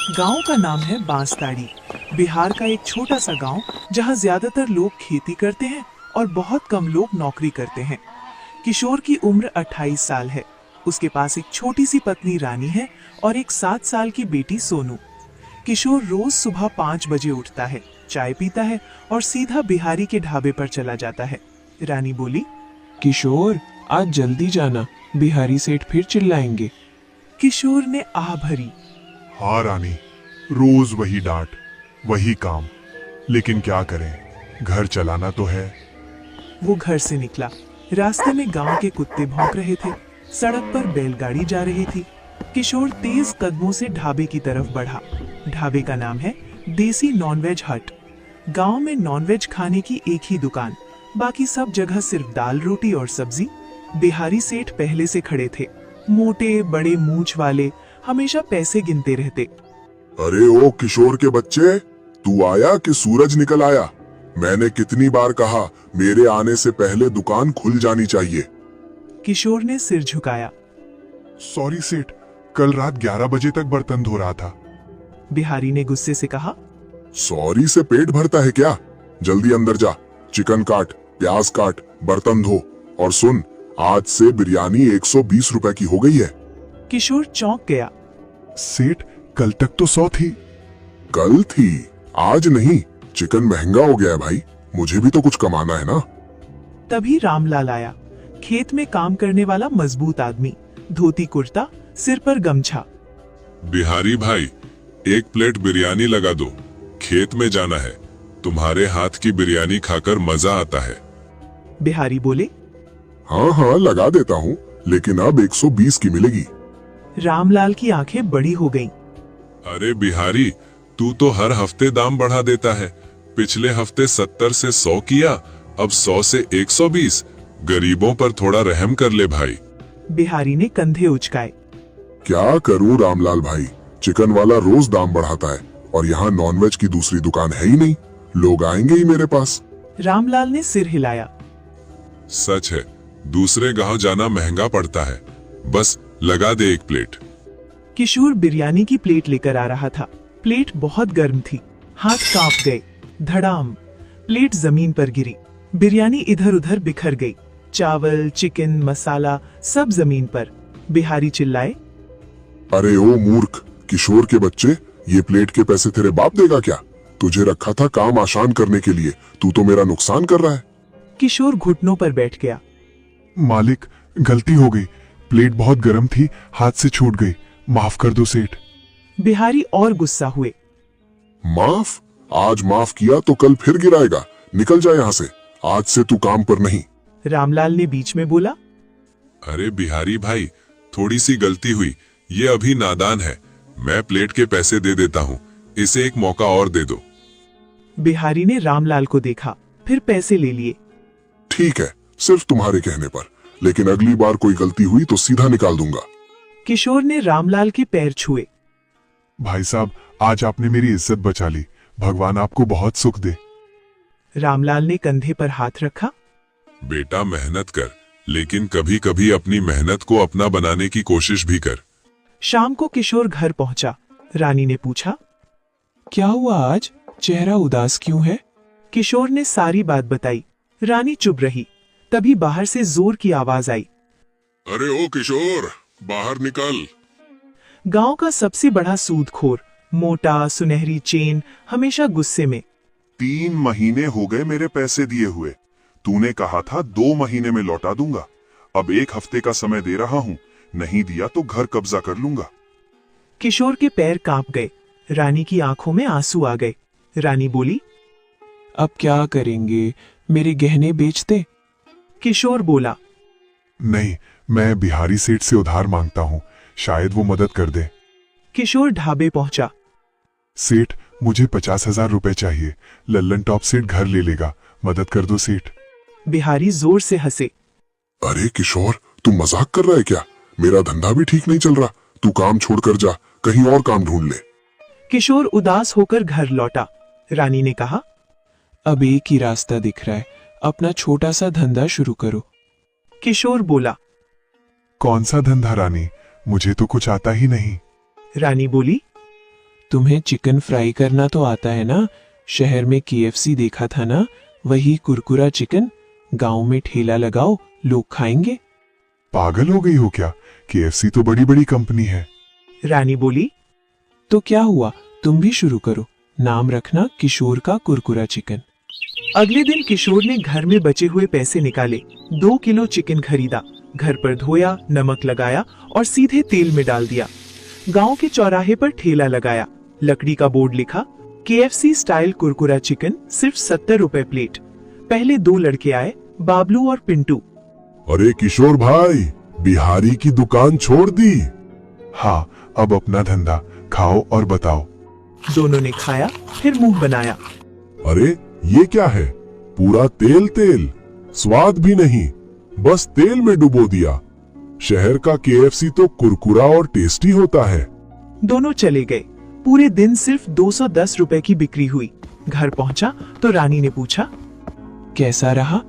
गांव का नाम है बांसताड़ी। बिहार का एक छोटा सा गांव जहां ज्यादातर लोग खेती करते हैं और बहुत कम लोग नौकरी करते हैं। किशोर की उम्र 28 साल है। उसके पास एक छोटी सी पत्नी रानी है और एक 7 साल की बेटी सोनू। किशोर रोज सुबह 5 बजे उठता है, चाय पीता है और सीधा बिहारी के ढाबे पर चला जाता है। रानी बोली, किशोर आज जल्दी जाना, बिहारी सेठ फिर चिल्लाएंगे। किशोर ने आह भरी। हाँ रानी, रोज वही डांट, वही काम, लेकिन क्या करें, घर चलाना तो है। वो घर से निकला। रास्ते में गांव के कुत्ते भौंक रहे थे। सड़क पर बैलगाड़ी जा रही थी। किशोर तेज कदमों से ढाबे की तरफ बढ़ा। ढाबे का नाम है देसी नॉनवेज हट। गांव में नॉनवेज खाने की एक ही दुकान, बाकी सब जगह सिर्फ दाल रोटी और सब्जी। बिहारी सेठ पहले से खड़े थे, मोटे बड़े मूंछ वाले, हमेशा पैसे गिनते रहते। अरे ओ किशोर के बच्चे, तू आया कि सूरज निकल आया? मैंने कितनी बार कहा, मेरे आने से पहले दुकान खुल जानी चाहिए। किशोर ने सिर झुकाया। सॉरी सेठ, कल रात 11 बजे तक बर्तन धो रहा था। बिहारी ने गुस्से से कहा। सॉरी से पेट भरता है क्या? जल्दी अंदर जा, चिकन काट, प्याज काट, बर्तन धो, और सुन, आज से बिरयानी 120 रुपए की हो गई है। किशोर चौंक गया। सेठ, कल तक तो 100 थी। कल थी, आज नहीं। चिकन महंगा हो गया है भाई, मुझे भी तो कुछ कमाना है ना। तभी रामलाल आया। खेत में काम करने वाला मजबूत आदमी, धोती कुर्ता, सिर पर गमछा। बिहारी भाई, एक प्लेट बिरयानी लगा दो, खेत में जाना है। तुम्हारे हाथ की बिरयानी खाकर मजा आता है। बिहारी बोले। हाँ हाँ लगा देता हूँ, लेकिन अब 120 की मिलेगी। रामलाल की आंखें बड़ी हो गईं। अरे बिहारी, तू तो हर हफ्ते दाम बढ़ा देता है। पिछले हफ्ते 70 से 100 किया, अब 100 से 120। गरीबों पर थोड़ा रहम कर ले भाई। बिहारी ने कंधे उचकाए। क्या करूं रामलाल भाई, चिकन वाला रोज दाम बढ़ाता है और यहाँ नॉनवेज की दूसरी दुकान है ही नहीं। लोग आएंगे ही मेरे पास। रामलाल ने सिर हिलाया। सच है, दूसरे गांव जाना महंगा पड़ता है। बस लगा दे एक प्लेट। किशोर बिरयानी की प्लेट लेकर आ रहा था। प्लेट बहुत गर्म थी, हाथ कांप गए। धड़ाम, प्लेट जमीन पर गिरी। बिरयानी इधर उधर बिखर गई। चावल, चिकन, मसाला सब जमीन पर। बिहारी चिल्लाए। अरे ओ मूर्ख, किशोर के बच्चे, ये प्लेट के पैसे तेरे बाप देगा क्या? तुझे रखा था काम आसान करने के लिए, तू तो मेरा नुकसान कर रहा है। किशोर घुटनों पर बैठ गया। मालिक, गलती हो गई, प्लेट बहुत गर्म थी, हाथ से छूट गई, माफ कर दो सेठ। बिहारी और गुस्सा हुए। माफ? आज माफ किया तो कल फिर गिराएगा। निकल जा यहाँ से, आज से तू काम पर नहीं। रामलाल ने बीच में बोला। अरे बिहारी भाई, थोड़ी सी गलती हुई, ये अभी नादान है। मैं प्लेट के पैसे दे देता हूँ, इसे एक मौका और दे दो। बिहारी ने रामलाल को देखा, फिर पैसे ले लिए। ठीक है, सिर्फ तुम्हारे कहने पर, लेकिन अगली बार कोई गलती हुई तो सीधा निकाल दूंगा। किशोर ने रामलाल के पैर छुए। भाई साहब, आज आपने मेरी इज्जत बचा ली, भगवान आपको बहुत सुख दे। रामलाल ने कंधे पर हाथ रखा। बेटा मेहनत कर, लेकिन कभी कभी अपनी मेहनत को अपना बनाने की कोशिश भी कर। शाम को किशोर घर पहुंचा। रानी ने पूछा, क्या हुआ आज, चेहरा उदास क्यों है? किशोर ने सारी बात बताई। रानी चुप रही। तभी बाहर से जोर की आवाज आई। अरे ओ किशोर, बाहर निकल। गांव का सबसे बड़ा सूदखोर, मोटा सुनहरी चेन, हमेशा गुस्से में। 3 महीने हो गए मेरे पैसे दिए हुए, तूने कहा था 2 महीने में लौटा दूंगा। अब 1 हफ्ते का समय दे रहा हूँ, नहीं दिया तो घर कब्जा कर लूंगा। किशोर के पैर कांप गए। रानी की आंखों में आंसू आ गए। रानी बोली। अब क्या करेंगे, मेरे गहने बेच दे? किशोर बोला। नहीं, मैं बिहारी सेठ से उधार मांगता हूँ, शायद वो मदद कर दे। किशोर ढाबे पहुंचा। सेठ, मुझे 50,000 रुपए चाहिए, लल्लन टॉप सेठ घर ले लेगा, मदद कर दो सेठ। बिहारी जोर से हंसे। अरे किशोर, तू मजाक कर रहा है क्या? मेरा धंधा भी ठीक नहीं चल रहा, तू काम छोड़कर जा, कहीं और काम ढूंढ ले। किशोर उदास होकर घर लौटा। रानी ने कहा, अब एक ही रास्ता दिख रहा है, अपना छोटा सा धंधा शुरू करो। किशोर बोला। कौन सा धंधा रानी, मुझे तो कुछ आता ही नहीं। रानी बोली। तुम्हें चिकन फ्राई करना तो आता है ना? शहर में KFC देखा था ना, वही कुरकुरा चिकन। गांव में ठेला लगाओ, लोग खाएंगे। पागल हो गई हो क्या? KFC तो बड़ी बड़ी कंपनी है। रानी बोली। तो क्या हुआ, तुम भी शुरू करो। नाम रखना किशोर का कुरकुरा चिकन। अगले दिन किशोर ने घर में बचे हुए पैसे निकाले, 2 किलो चिकन खरीदा, घर पर धोया, नमक लगाया और सीधे तेल में डाल दिया। गांव के चौराहे पर ठेला लगाया, लकड़ी का बोर्ड लिखा, KFC स्टाइल कुरकुरा चिकन सिर्फ 70 रुपए प्लेट। पहले 2 लड़के आए, बाबलू और पिंटू। अरे किशोर भाई, बिहारी की दुकान छोड़ दी? हाँ, अब अपना धंधा, खाओ और बताओ। दोनों ने खाया, फिर मुंह बनाया। अरे ये क्या है? पूरा तेल तेल, स्वाद भी नहीं, बस तेल में डुबो दिया। शहर का KFC तो कुरकुरा और टेस्टी होता है। दोनों चले गए। पूरे दिन सिर्फ 210 रुपए की बिक्री हुई। घर पहुंचा तो रानी ने पूछा, कैसा रहा?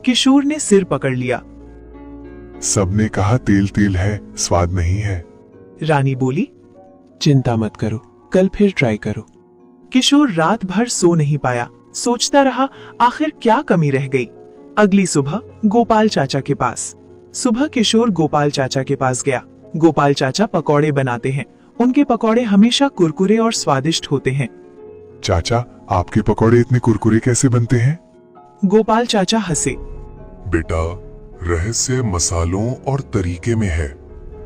किशोर ने सिर पकड़ लिया। सबने कहा तेल तेल है, स्वाद नहीं है। रानी बोली। चिंता मत करो, कल फिर ट्राई करो। किशोर रात भर सो नहीं पाया, सोचता रहा आखिर क्या कमी रह गई। अगली सुबह गोपाल चाचा के पास। सुबह किशोर गोपाल चाचा के पास गया। गोपाल चाचा पकौड़े बनाते हैं। उनके पकौड़े हमेशा कुरकुरे और स्वादिष्ट होते हैं। चाचा, आपके पकौड़े इतने कुरकुरे कैसे बनते हैं? गोपाल चाचा हंसे। बेटा, रहस्य मसालों और तरीके में है,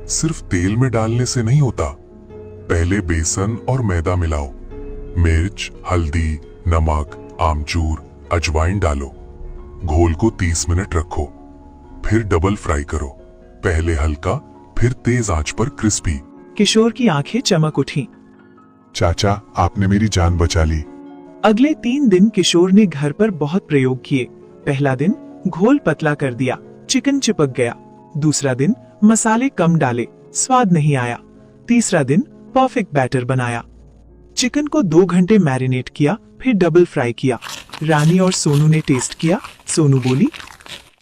सिर्फ तेल में डालने से नहीं होता। पहले बेसन और मैदा मिलाओ, मिर्च, हल्दी, नमक, आमचूर, अजवाइन डालो, घोल को 30 मिनट रखो, फिर डबल फ्राई करो, पहले हल्का फिर तेज आंच पर क्रिस्पी। किशोर की आंखें चमक उठी। चाचा, आपने मेरी जान बचा ली। अगले 3 दिन किशोर ने घर पर बहुत प्रयोग किए। पहला दिन घोल पतला कर दिया, चिकन चिपक गया। दूसरा दिन मसाले कम डाले, स्वाद नहीं आया। तीसरा दिन परफेक्ट बैटर बनाया। चिकन को 2 घंटे मैरिनेट किया, फिर डबल फ्राई किया। रानी और सोनू ने टेस्ट किया। सोनू बोली,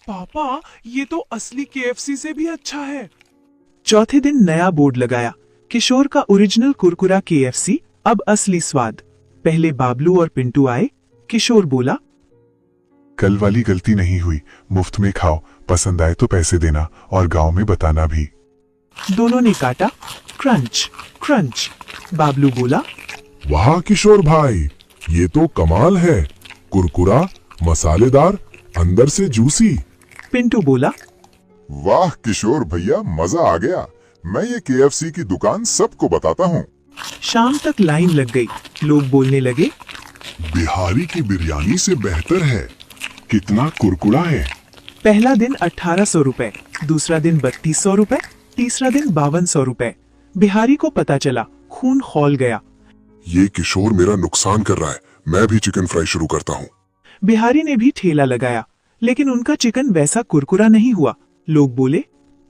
पापा, ये तो असली KFC से भी अच्छा है। चौथे दिन नया बोर्ड लगाया, किशोर का ओरिजिनल कुरकुरा KFC, अब असली स्वाद। पहले बाबलू और पिंटू आए। किशोर बोला, कल वाली गलती नहीं हुई, मुफ्त में खाओ, पसंद आए तो पैसे देना और गांव में बताना भी। दोनों ने काटा, क्रंच क्रंच। बाबलू बोला, वाह किशोर भाई, ये तो कमाल है, कुरकुरा, मसालेदार, अंदर से जूसी। पिंटू बोला, वाह किशोर भैया, मजा आ गया। मैं ये KFC की दुकान सबको बताता हूँ। शाम तक लाइन लग गई। लोग बोलने लगे, बिहारी की बिरयानी से बेहतर है, कितना कुरकुरा है। पहला दिन 1800 रुपए, दूसरा दिन 3200 रुपए, तीसरा दिन 5200 रुपए। बिहारी को पता चला, खून खौल गया। ये किशोर मेरा नुकसान कर रहा है, मैं भी चिकन फ्राई शुरू करता हूँ। बिहारी ने भी ठेला लगाया, लेकिन उनका चिकन वैसा कुरकुरा नहीं हुआ। लोग बोले,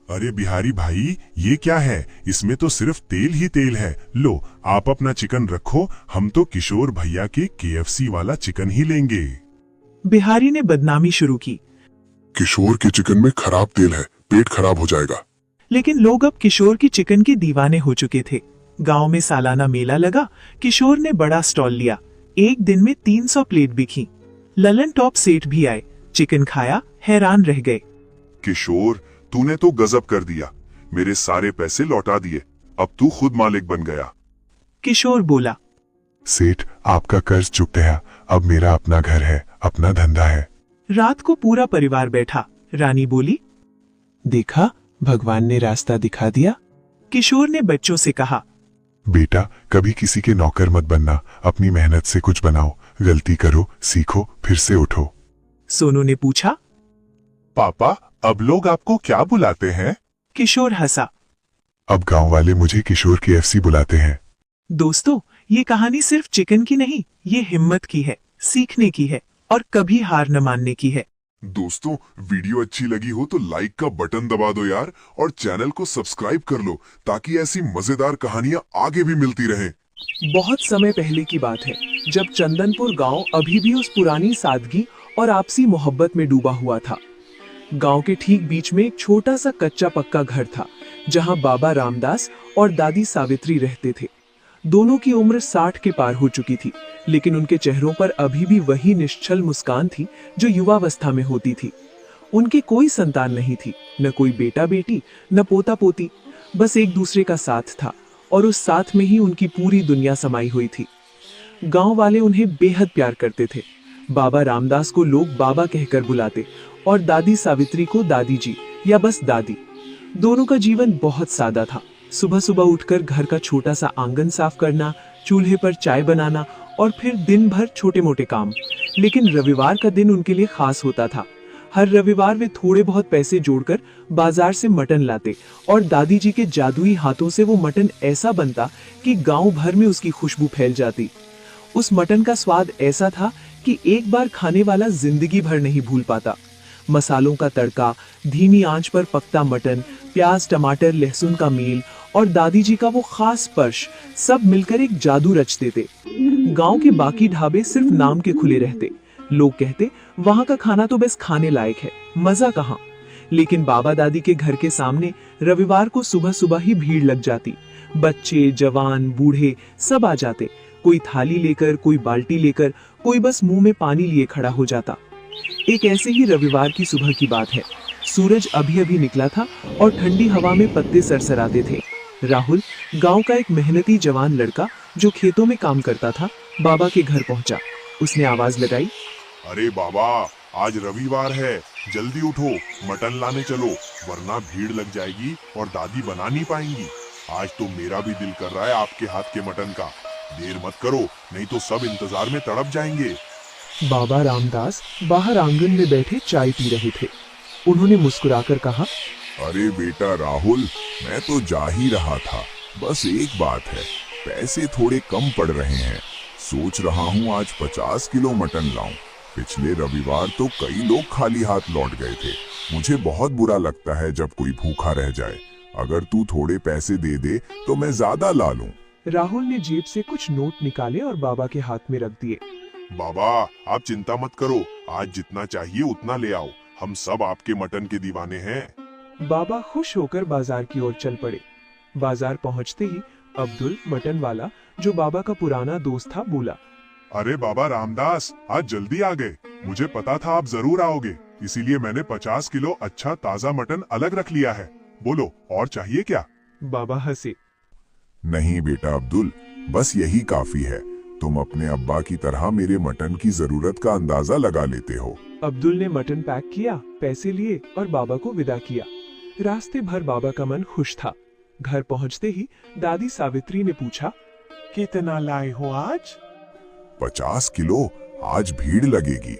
अरे बिहारी भाई, ये क्या है? इसमें तो सिर्फ तेल ही तेल है। लो, आप अपना चिकन रखो, हम तो किशोर भैया के KFC वाला चिकन ही लेंगे। बिहारी ने बदनामी शुरू की। किशोर के चिकन में खराब तेल है, पेट खराब हो जाएगा। लेकिन लोग अब किशोर की चिकन के दीवाने हो चुके थे। गांव में सालाना मेला लगा। किशोर ने बड़ा स्टॉल लिया। एक दिन में 300 प्लेट बिकी। ललन टॉप सेठ भी आए, चिकन खाया, हैरान रह गए। किशोर, तूने तो गजब कर दिया, मेरे सारे पैसे लौटा दिए, अब तू खुद मालिक बन गया। किशोर बोला, सेठ, आपका कर्ज चुक गया, अब मेरा अपना घर है, अपना धंधा है। रात को पूरा परिवार बैठा। रानी बोली, देखा, भगवान ने रास्ता दिखा दिया। किशोर ने बच्चों से कहा, बेटा, कभी किसी के नौकर मत बनना, अपनी मेहनत से कुछ बनाओ, गलती करो, सीखो, फिर से उठो। सोनू ने पूछा, पापा, अब लोग आपको क्या बुलाते हैं? किशोर हंसा। अब गांव वाले मुझे किशोर KFC बुलाते हैं। दोस्तों, ये कहानी सिर्फ चिकन की नहीं, ये हिम्मत की है, सीखने की है और कभी हार न मानने की है। दोस्तों, वीडियो अच्छी लगी हो तो लाइक का बटन दबा दो यार, और चैनल को सब्सक्राइब कर लो ताकि ऐसी मजेदार कहानियां आगे भी मिलती रहें। बहुत समय पहले की बात है, जब चंदनपुर गांव अभी भी उस पुरानी सादगी और आपसी मोहब्बत में डूबा हुआ था। गांव के ठीक बीच में एक छोटा सा कच्चा पक्का घर था, जहां बाबा रामदास और दादी सावित्री रहते थे। दोनों की उम्र 60 के पार हो चुकी थी, लेकिन उनके चेहरों पर अभी भी वही निश्चल मुस्कान थी जो युवावस्था में होती थी। उनकी कोई संतान नहीं थी, न कोई बेटा बेटी, न पोता पोती, बस एक दूसरे का साथ था और उस साथ में ही उनकी पूरी दुनिया समाई हुई थी। गांव वाले उन्हें बेहद प्यार करते थे। बाबा रामदास को लोग बाबा कहकर बुलाते और दादी सावित्री को दादी जी या बस दादी। दोनों का जीवन बहुत सादा था। सुबह सुबह उठकर घर का छोटा सा आंगन साफ करना, चूल्हे पर चाय बनाना और फिर दिन भर छोटे मोटे काम। लेकिन रविवार का दिन उनके लिए खास होता था। हर रविवार वे थोड़े बहुत पैसे जोड़कर बाजार से मटन लाते और दादी जी के जादुई हाथों से वो मटन ऐसा बनता कि गांव भर में उसकी खुशबू फैल जाती। उस मटन का स्वाद ऐसा था कि एक बार खाने वाला जिंदगी भर नहीं भूल पाता। मसालों का तड़का, धीमी आंच पर पकता मटन, प्याज टमाटर लहसुन का मेल और दादी जी का वो खास स्पर्श, सब मिलकर एक जादू रच देते। गांव के बाकी ढाबे सिर्फ नाम के खुले रहते। लोग कहते वहां का खाना तो बस खाने लायक है, मजा कहाँ। लेकिन बाबा दादी के घर के सामने रविवार को सुबह सुबह ही भीड़ लग जाती। बच्चे जवान बूढ़े सब आ जाते, कोई थाली लेकर, कोई बाल्टी लेकर, कोई बस मुंह में पानी लिए खड़ा हो जाता। एक ऐसे ही रविवार की सुबह की बात है। सूरज अभी अभी निकला था और ठंडी हवा में पत्ते सरसराते थे। राहुल, गांव का एक मेहनती जवान लड़का जो खेतों में काम करता था, बाबा के घर पहुंचा। उसने आवाज लगाई, अरे बाबा, आज रविवार है, जल्दी उठो, मटन लाने चलो, वरना भीड़ लग जाएगी और दादी बना नहीं पाएंगी। आज तो मेरा भी दिल कर रहा है आपके हाथ के मटन का। देर मत करो, नहीं तो सब इंतजार में तड़प जाएंगे। बाबा रामदास बाहर आंगन में बैठे चाय पी रहे थे। उन्होंने मुस्कुराकर कहा, अरे बेटा राहुल, मैं तो जा ही रहा था। बस एक बात है, पैसे थोड़े कम पड़ रहे हैं। सोच रहा हूँ आज 50 किलो मटन लाऊं। पिछले रविवार तो कई लोग खाली हाथ लौट गए थे। मुझे बहुत बुरा लगता है जब कोई भूखा रह जाए। अगर तू थोड़े पैसे दे दे तो मैं ज्यादा ला लूं। राहुल ने जेब से कुछ नोट निकाले और बाबा के हाथ में रख दिए। बाबा, आप चिंता मत करो, आज जितना चाहिए उतना ले आओ। हम सब आपके मटन के दीवाने हैं। बाबा खुश होकर बाजार की ओर चल पड़े। बाजार पहुंचते ही अब्दुल, मटन वाला, जो बाबा का पुराना दोस्त था, बोला, अरे बाबा रामदास, आज जल्दी आ गए। मुझे पता था आप जरूर आओगे, इसीलिए मैंने 50 किलो अच्छा ताजा मटन अलग रख लिया है। बोलो, और चाहिए क्या? बाबा हंसे। नहीं बेटा अब्दुल, बस यही काफी है। तुम अपने अब्बा की तरह मेरे मटन की जरूरत का अंदाजा लगा लेते हो। अब्दुल ने मटन पैक किया, पैसे लिए और बाबा को विदा किया। रास्ते भर बाबा का मन खुश था। घर पहुंचते ही दादी सावित्री ने पूछा, कितना लाए हो आज? 50 किलो, आज भीड़ लगेगी।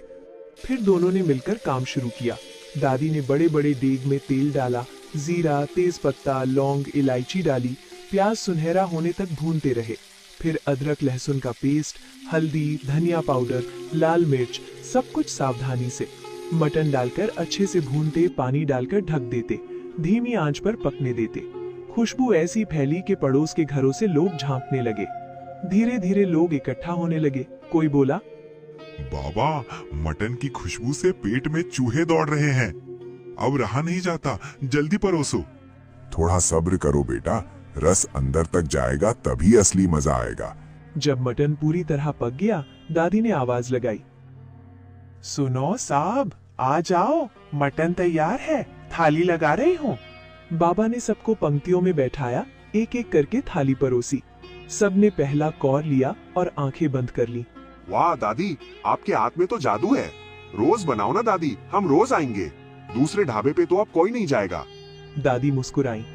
फिर दोनों ने मिलकर काम शुरू किया। दादी ने बड़े बड़े देग में तेल डाला, जीरा, तेज पत्ता, लौंग, इलायची डाली, प्याज सुनहरा होने तक भूनते रहे। फिर अदरक लहसुन का पेस्ट, हल्दी, धनिया पाउडर, लाल मिर्च, सब कुछ सावधानी से। मटन डालकर अच्छे से भूनते, पानी डालकर ढक देते, धीमी आंच पर पकने देते। खुशबू ऐसी फैली कि पड़ोस के घरों से लोग झांकने लगे। धीरे धीरे लोग इकट्ठा होने लगे। कोई बोला, बाबा, मटन की खुशबू से पेट में चूहे दौड़ रहे हैं। अब रहा नहीं जाता, जल्दी परोसो। थोड़ा सब्र करो बेटा, रस अंदर तक जाएगा तभी असली मजा आएगा। जब मटन पूरी तरह पक गया, दादी ने आवाज लगाई, सुनो साहब, आ जाओ, मटन तैयार है, थाली लगा रही हूँ। बाबा ने सबको पंक्तियों में बैठाया, एक एक करके थाली परोसी। सबने पहला कौर लिया और आंखें बंद कर ली। वाह दादी, आपके हाथ में तो जादू है। रोज बनाओ ना दादी, हम रोज आएंगे। दूसरे ढाबे पे तो अब कोई नहीं जाएगा। दादी मुस्कुराई,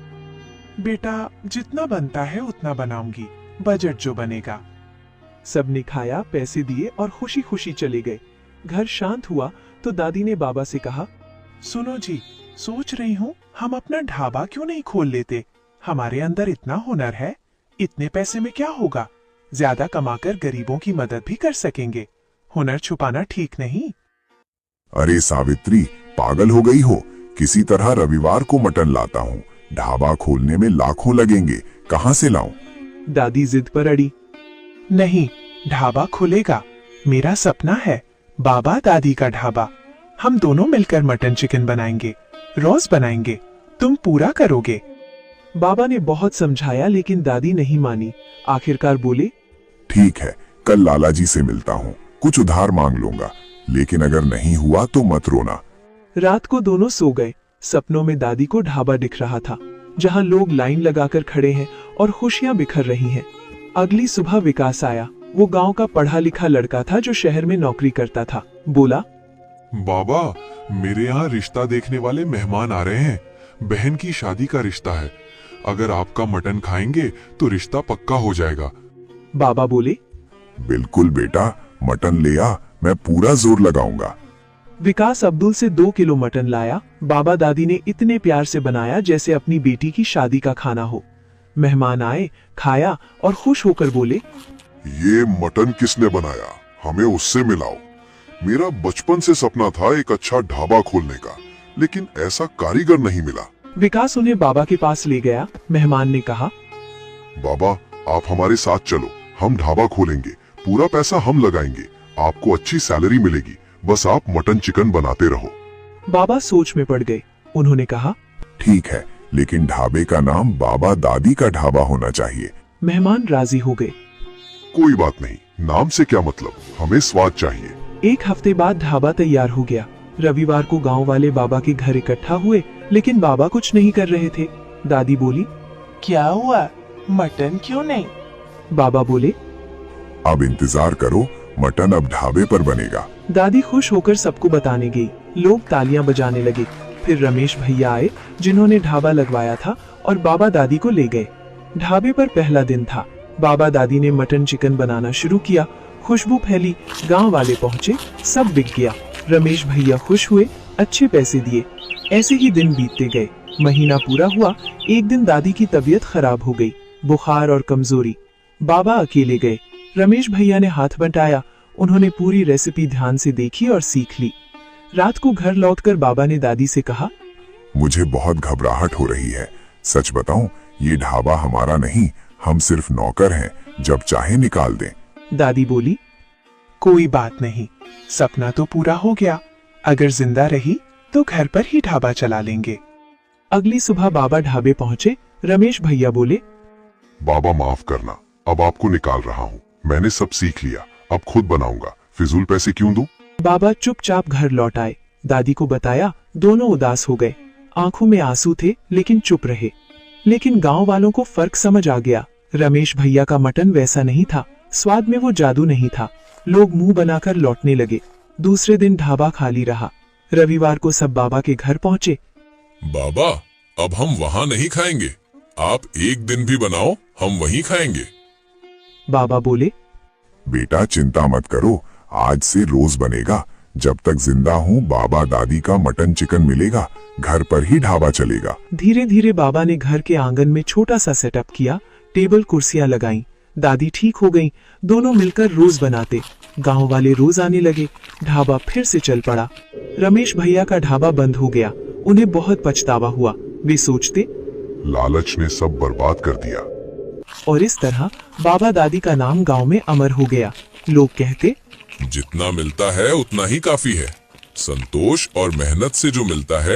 बेटा जितना बनता है उतना बनाऊंगी, बजट जो बनेगा। सबने खाया, पैसे दिए और खुशी खुशी चले गए। घर शांत हुआ तो दादी ने बाबा से कहा, सुनो जी, सोच रही हूँ हम अपना ढाबा क्यों नहीं खोल लेते? हमारे अंदर इतना हुनर है, इतने पैसे में क्या होगा? ज्यादा कमाकर गरीबों की मदद भी कर सकेंगे। हुनर छुपाना ठीक नहीं। अरे सावित्री, पागल हो गई हो? किसी तरह रविवार को मटन लाता हूँ। ढाबा खोलने में लाखों लगेंगे, कहाँ से लाऊं? दादी जिद पर अड़ी, नहीं, ढाबा खुलेगा। मेरा सपना है, बाबा दादी का ढाबा। हम दोनों मिलकर मटन चिकन बनाएंगे, रोज बनाएंगे, तुम पूरा करोगे। बाबा ने बहुत समझाया लेकिन दादी नहीं मानी। आखिरकार बोले, ठीक है, कल लाला जी से मिलता हूँ, कुछ उधार मांग लूंगा, लेकिन अगर नहीं हुआ तो मत रोना। रात को दोनों सो गए। सपनों में दादी को ढाबा दिख रहा था, जहां लोग लाइन लगाकर खड़े हैं और खुशियां बिखर रही हैं। अगली सुबह विकास आया। वो गांव का पढ़ा लिखा लड़का था जो शहर में नौकरी करता था। बोला, बाबा, मेरे यहाँ रिश्ता देखने वाले मेहमान आ रहे हैं। बहन की शादी का रिश्ता है। अगर आपका मटन खाएंगे तो रिश्ता पक्का हो जाएगा। बाबा बोले, बिल्कुल बेटा, मटन ले आ, मैं पूरा जोर लगाऊंगा। विकास अब्दुल से 2 किलो मटन लाया। बाबा दादी ने इतने प्यार से बनाया जैसे अपनी बेटी की शादी का खाना हो। मेहमान आए, खाया और खुश होकर बोले, ये मटन किसने बनाया? हमें उससे मिलाओ। मेरा बचपन से सपना था एक अच्छा ढाबा खोलने का, लेकिन ऐसा कारीगर नहीं मिला। विकास उन्हें बाबा के पास ले गया। मेहमान ने कहा, बाबा, आप हमारे साथ चलो, हम ढाबा खोलेंगे, पूरा पैसा हम लगाएंगे, आपको अच्छी सैलरी मिलेगी, बस आप मटन चिकन बनाते रहो। बाबा सोच में पड़ गए। उन्होंने कहा, ठीक है, लेकिन ढाबे का नाम बाबा दादी का ढाबा होना चाहिए। मेहमान राजी हो गए। कोई बात नहीं, नाम से क्या मतलब, हमें स्वाद चाहिए। 1 हफ्ते बाद ढाबा तैयार हो गया। रविवार को गांव वाले बाबा के घर इकट्ठा हुए, लेकिन बाबा कुछ नहीं कर रहे थे। दादी बोली, क्या हुआ, मटन क्यों नहीं? बाबा बोले, अब इंतजार करो, मटन अब ढाबे पर बनेगा। दादी खुश होकर सबको बताने गई। लोग तालियां बजाने लगे। फिर रमेश भैया आए, जिन्होंने ढाबा लगवाया था, और बाबा दादी को ले गए। ढाबे पर पहला दिन था। बाबा दादी ने मटन चिकन बनाना शुरू किया। खुशबू फैली, गांव वाले पहुंचे, सब बिक गया। रमेश भैया खुश हुए, अच्छे पैसे दिए। ऐसे ही दिन बीतते गए। महीना पूरा हुआ। एक दिन दादी की तबीयत खराब हो गई, बुखार और कमजोरी। बाबा अकेले गए। रमेश भैया ने हाथ बंटाया। उन्होंने पूरी रेसिपी ध्यान से देखी और सीख ली। रात को घर लौटकर बाबा ने दादी से कहा, मुझे बहुत घबराहट हो रही है। सच बताऊं, ये ढाबा हमारा नहीं, हम सिर्फ नौकर हैं, जब चाहे निकाल दें। दादी बोली, कोई बात नहीं, सपना तो पूरा हो गया। अगर जिंदा रही तो घर पर ही ढाबा चला लेंगे। अगली सुबह बाबा ढाबे पहुंचे। रमेश भैया बोले, बाबा माफ करना, अब आपको निकाल रहा हूँ। मैंने सब सीख लिया, अब खुद बनाऊंगा, फिजूल पैसे क्यों दूं? बाबा चुपचाप घर लौट आए। दादी को बताया। दोनों उदास हो गए। आंखों में आंसू थे, लेकिन चुप रहे। लेकिन गांव वालों को फर्क समझ आ गया। रमेश भैया का मटन वैसा नहीं था, स्वाद में वो जादू नहीं था। लोग मुंह बनाकर लौटने लगे। दूसरे दिन ढाबा खाली रहा। रविवार को सब बाबा के घर पहुंचे। बाबा, अब हम वहाँ नहीं खाएंगे, आप एक दिन भी बनाओ, हम वहीं खाएंगे। बाबा बोले, बेटा चिंता मत करो, आज से रोज बनेगा। जब तक जिंदा हूँ बाबा दादी का मटन चिकन मिलेगा, घर पर ही ढाबा चलेगा। धीरे धीरे बाबा ने घर के आंगन में छोटा सा सेटअप किया। टेबल कुर्सियां लगाईं। दादी ठीक हो गईं। दोनों मिलकर रोज बनाते। गांव वाले रोज आने लगे। ढाबा फिर से चल पड़ा। रमेश भैया का ढाबा बंद हो गया। उन्हें बहुत पछतावा हुआ। वे सोचते, लालच ने सब बर्बाद कर दिया। और इस तरह बाबा दादी का नाम गांव में अमर हो गया। लोग कहते, जितना मिलता है उतना ही काफी है। संतोष और मेहनत से जो मिलता है